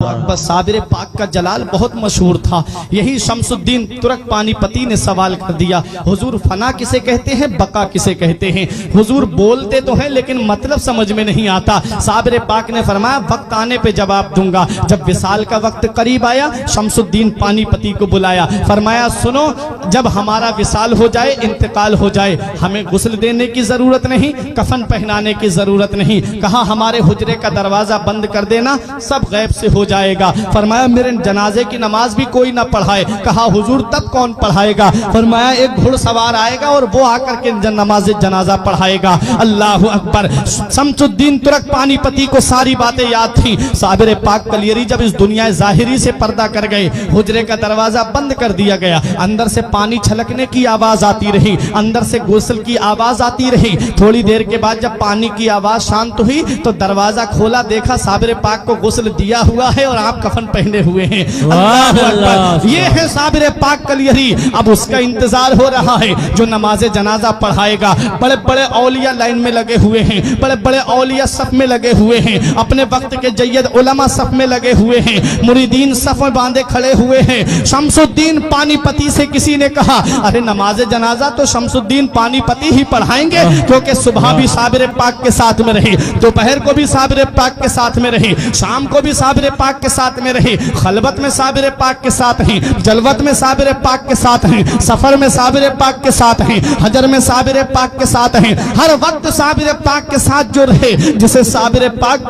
अकबर। साबिर पाक का जलाल बहुत मशहूर था। यही शमसुद्दीन तुर्क पानीपती ने सवाल कर दिया, हुजूर फना किसे कहते हैं, बका किसे कहते हैं? हुजूर बोलते तो हैं लेकिन मतलब समझ में नहीं आता। साबिर पाक ने फरमाया वक्त आने पे जवाब दूंगा। जब विसाल का वक्त करीब आया, शमसुद्दीन पानीपती को बुलाया, फरमाया सुनो, जब हमारा विसाल हो जाए, इंतकाल हो जाए, हमें गुस्ल देने की जरूरत नहीं, कफन पहनाने की जरूरत नहीं। कहा हमारे हुजरे का दरवाजा बंद कर देना, सब गैब से हो जाएगा। फरमाया मेरे जनाजे की नमाज भी कोई ना पढ़ाए। कहा हुजूर तब कौन पढ़ाएगा? फरमाया एक घुड़सवार आएगा और वो आकर के नमाज जनाजा पढ़ाएगा। अल्लाह अकबर। शमसुद्दीन तुर्क पानीपती को सारी बातें याद थी। साबिर पाक कलियरी जब इस दुनिया ज़ाहिरी से पर्दा कर गए, हुजरे का दरवाजा बंद कर दिया गया, अंदर से पानी छलकने की आवाज आती रही, अंदर से गुस्ल की आवाज आती रही। थोड़ी देर के बाद जब पानी की आवाज शांत हुई तो दरवाजा खोला, देखा साबिर पाक को गुस्ल दिया हुआ है और आप कफन पहने हुए हैं। अल्लाह अकबर। ये है साबिर पाक कलियरी। अब उसका इंतजार हो रहा है जो नमाज जनाजा पढ़ाएगा। बड़े बड़े औलिया लाइन में लगे हुए हैं, बड़े बड़े औलिया सफ में लगे हुए हैं, अपने वक्त के जय्यद उलमा सफ में लगे हुए हैं, मुरीदीन सफ में बांधे खड़े हुए हैं। शमसुद्दीन पानीपती से किसी ने कहा अरे नमाज जनाजा तो शमसुद्दीन पानीपती ही पढ़ाएंगे, क्योंकि सुबह भी साबिर पाक के साथ में रहे, दोपहर को भी साबिर पाक के साथ में रहे, शाम को भी साबिर पाक के साथ में रहे, खलबत में साबिर पाक के साथ हैं, जलवत में साबिर पाक के साथ हैं, सफर में साबिर पाक के साथ हैं, हजर में साबिर पाक के साथ हैं। हर वक्त साबिर पाक के साथ जो रहे, जिसे साबिर पाक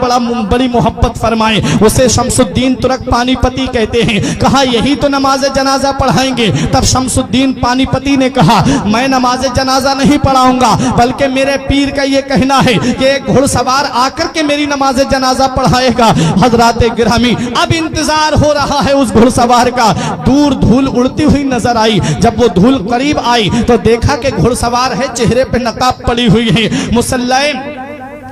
बड़ी मोहब्बत फरमाए, उसे शमसुद्दीन तुर्क पानीपती कहते हैं। कहा यही तो नमाज जनाजा पढ़ाएंगे। तब शमसुद्दीन पानीपती ने कहा मैं नमाज जनाजा नहीं पढ़ाऊंगा, बल्कि मेरे पीर का ये कहना है कि एक घुड़सवार आकर के मेरी नमाज जनाजा पढ़ाएगा। हजरात गिरामी, अब इंतजार हो रहा है उस घुड़सवार का। दूर धूल उड़ती हुई नजर आई। जब वो धूल करीब आई तो देखा कि घुड़सवार है, चेहरे पे नकाब पड़ी हुई है, मुसल्ले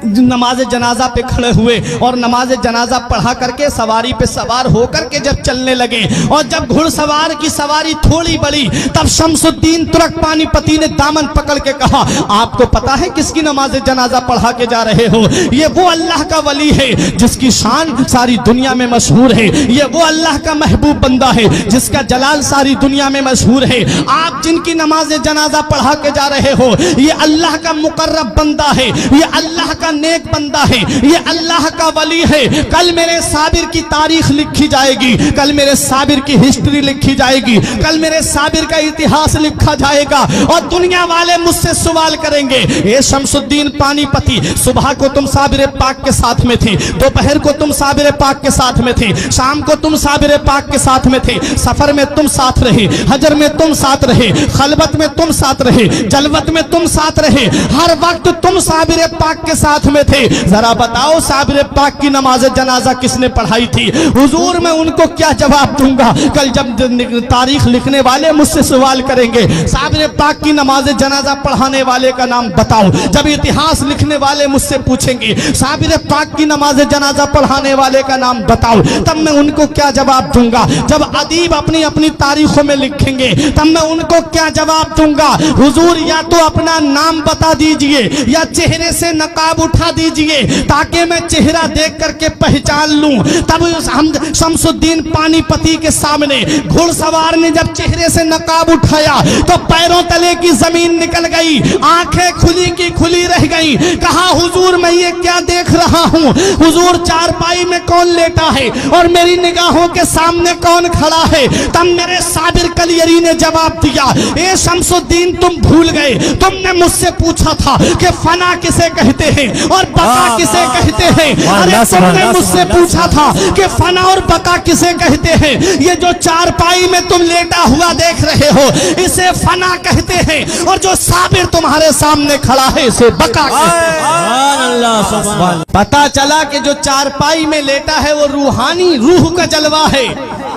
नमाज जनाजा पे खड़े हुए और नमाज जनाजा पढ़ा करके सवारी पे सवार होकर के जब चलने लगे, और जब घुड़सवार की सवारी थोड़ी बड़ी, तब शमसुद्दीन तुर्क पानीपती ने दामन पकड़ के कहा आपको पता है किसकी नमाज जनाजा पढ़ा के जा रहे हो? ये वो अल्लाह का वली है जिसकी शान सारी दुनिया में मशहूर है, ये वो अल्लाह का महबूब बंदा है जिसका जलाल सारी दुनिया में मशहूर है। आप जिनकी नमाज जनाजा पढ़ा के जा रहे हो, ये अल्लाह का मुकर्रब बंदा है, ये अल्लाह का नेक बंदा है, ये अल्लाह का वली है। कल मेरे साबिर की तारीख लिखी जाएगी, कल मेरे साबिर की हिस्ट्री लिखी जाएगी, कल मेरे साबिर का इतिहास लिखा जाएगा और दुनिया वाले मुझसे सवाल करेंगे ए शमसुद्दीन पानीपती, सुबह को तुम साबिर पाक के साथ में थे, दोपहर को तुम साबिर पाक के साथ में थे, शाम को तुम साबिर पाक के साथ में थे, सफर में तुम साथ रहे, हजर में तुम साथ रहे, खलबत में तुम साथ रहे, जलवत में तुम साथ रहे, हर वक्त तुम साबिर पाक के साथ में थे। जरा बताओ साबिर पाक की नमाज जनाजा किसने पढ़ाई थी? हुजूर मैं उनको क्या जवाब दूंगा? कल जब तारीख लिखने वाले मुझसे सवाल करेंगे साबिर पाक की नमाज जनाजा पढ़ाने वाले का नाम बताओ, जब इतिहास लिखने वाले मुझसे पूछेंगे साबिर पाक की नमाज जनाजा पढ़ाने वाले का नाम बताओ, तब मैं उनको क्या जवाब दूंगा? जब अदीब अपनी अपनी तारीखों में लिखेंगे तब मैं उनको क्या जवाब दूंगा? हुजूर या तो अपना नाम बता दीजिए या चेहरे से नकाब उठा दीजिए ताकि मैं चेहरा देख करके पहचान लूं। तब हम शमसुद्दीन पानीपती के सामने घुड़सवार ने जब चेहरे से नकाब उठाया तो पैरों तले की जमीन निकल गई, आंखें खुली की खुली रह गई। कहा हुजूर मैं ये क्या देख रहा हूं? हुजूर चारपाई में कौन लेटा है और मेरी निगाहों के सामने कौन खड़ा है? तब मेरे साबिर कलियरी ने जवाब दिया ए शमसुद्दीन तुम भूल गए, तुमने मुझसे पूछा था कि फना किसे कहते हैं और बका किसे कहते हैं। अरे तुमने मुझसे पूछा था कि फना और बका किसे कहते हैं। ये जो चारपाई में तुम लेटा हुआ देख रहे हो इसे फना कहते हैं और जो साबिर तुम्हारे सामने खड़ा है इसे बका कहते हैं। पता चला कि जो चारपाई में लेटा है वो रूहानी रूह का जलवा है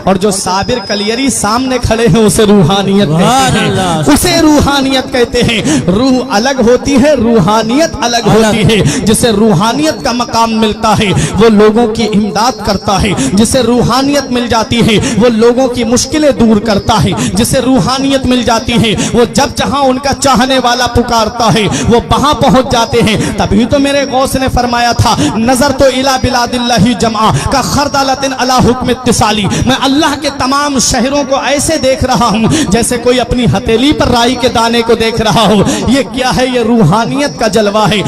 اور جو صابر کلیری سامنے کھڑے ہیں اسے روحانیت کہتے ہیں، اسے روحانیت کہتے ہیں۔ روح الگ ہوتی ہے، روحانیت الگ ہوتی ہے۔ جسے روحانیت کا مقام ملتا ہے وہ لوگوں کی امداد کرتا ہے، جسے روحانیت مل جاتی ہے وہ لوگوں کی مشکلیں دور کرتا ہے، جسے روحانیت مل جاتی ہے وہ جب جہاں ان کا چاہنے والا پکارتا ہے وہ وہاں پہنچ جاتے ہیں۔ تبھی تو میرے غوث نے فرمایا تھا نظر تو الی بلاد اللہ جمعہ کا خردلۃ علی حکم اتصالی، میں اللہ کے تمام شہروں کو ایسے دیکھ رہا ہوں جیسے کوئی اپنی ہتھیلی پر رائی کے دانے کو دیکھ رہا ہو۔ یہ کیا ہے؟ یہ روحانیت کا جلوہ ہے۔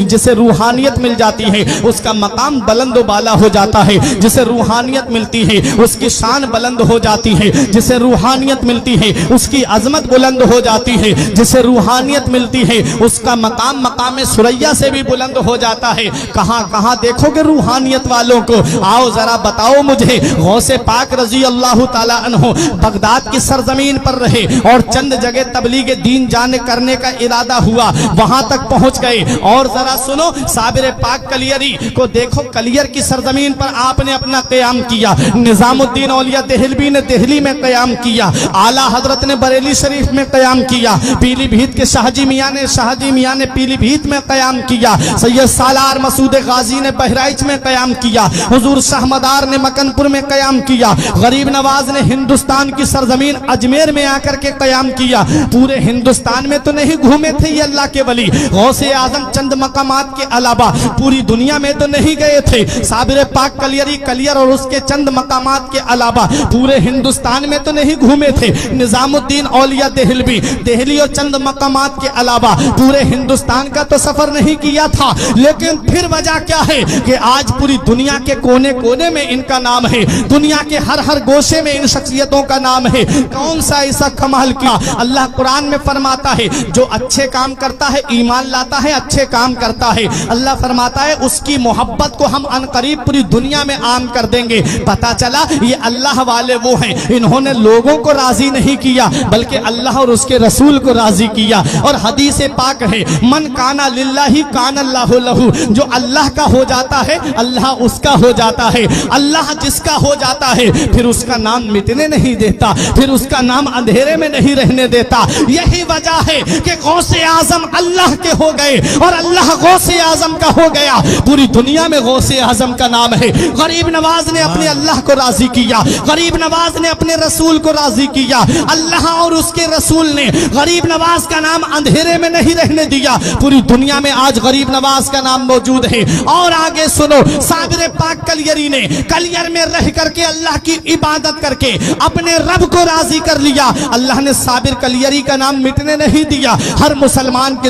جسے روحانیت مل جاتی ہے اس کا مقام بلند و بالا ہو جاتا ہے، جسے روحانیت ملتی ہے اس کی شان بلند ہو جاتی ہے، جسے روحانیت ملتی ہے اس کی عظمت بلند ہو جاتی ہے، جسے روحانیت ملتی ہے اس کا مقام ثریا سے بھی بلند ہو جاتا ہے۔ کہاں کہاں دیکھو گے روحانیت والوں کو؟ آؤ ذرا بتاؤ مجھے۔ غوث پاک رضی اللہ تعالی عنہ بغداد کی سرزمین پر رہے اور چند جگہ تبلیغ دین جانے کرنے کا ارادہ ہوا، وہاں تک پہنچ گئے۔ اور ذرا سنو، صابر پاک کلیری کو دیکھو، کلیر کی سرزمین پر آپ نے اپنا قیام کیا، نظام الدین اولیاء دہلوی نے دہلی میں قیام کیا، اعلیٰ حضرت نے بریلی شریف میں قیام کیا، پیلی بھیت کے شاہ جی میاں نے پیلی بھیت میں قیام کیا، سید سالار مسعود غازی نے بہرائچ میں قیام کیا، حضور شاہ مدار نے مکن پور میں قیام کیا، غریب نواز نے ہندوستان کی سرزمین اجمیر میں آ کر کے قیام کیا۔ پورے ہندوستان میں تو نہیں گھومے تھے یہ اللہ کے ولی، غوث اعظم چند مقامات کے علاوہ پوری دنیا میں تو نہیں گئے تھے۔ صابر پاک کلیر اور اس کے چند مقامات کے علاوہ پورے ہندوستان میں تو نہیں گھومے تھے۔ نظام الدین اولیاء دہلی اور چند مقامات کے علاوہ پورے ہندوستان کا تو سفر نہیں کیا تھا، لیکن پھر وجہ کیا ہے کہ آج پوری دنیا کے کونے کونے میں ان کا نام ہے، دنیا کے ہر گوشے میں ان شخصیتوں کا نام ہے۔ کون سا ایسا کمال کیا؟ اللہ قرآن میں فرماتا ہے جو اچھے کام کرتا ہے، ایمان لاتا ہے، اچھے کام کرتا ہے، اللہ فرماتا ہے اس کی محبت کو ہم عنقریب پوری دنیا میں عام کر دیں گے۔ پتا چلا یہ اللہ والے وہ ہیں، انہوں نے لوگوں کو راضی نہیں کیا بلکہ اللہ اور اس کے رسول کو راضی کیا۔ اور حدیث پاک ہے من کانا للہ کان اللہ لہو، جو اللہ کا ہو جاتا ہے اللہ اس کا ہو جاتا ہے، اللہ جس کا ہو جاتا ہے پھر اس کا نام مٹنے نہیں دیتا، پھر اس کا نام اندھیرے میں نہیں رہنے دیتا۔ یہی وجہ ہے کہ غوث اعظم اللہ کے ہو گئے اور اللہ غوث اعظم کا ہو گیا۔ پوری دنیا میں غوث اعظم کا نام ہے۔ غریب نواز نے اپنے اللہ کو راضی کیا، غریب نواز نے اپنے رسول کو راضی کیا، اللہ اور اس کے رسول نے غریب نواز کا نام اندھیرے میں نہیں رہنے دیا۔ پوری دنیا میں آج غریب نواز کا نام موجود ہے۔ اور آگے سنو، صابر پاک کلیری نے کلیر میں رہ کر کے اللہ کی عبادت کر کے اپنے رب کو راضی کر لیا۔ اللہ نے صابر کلیری کا نام مٹنے نہیں دیا۔ ہر مسلمان کے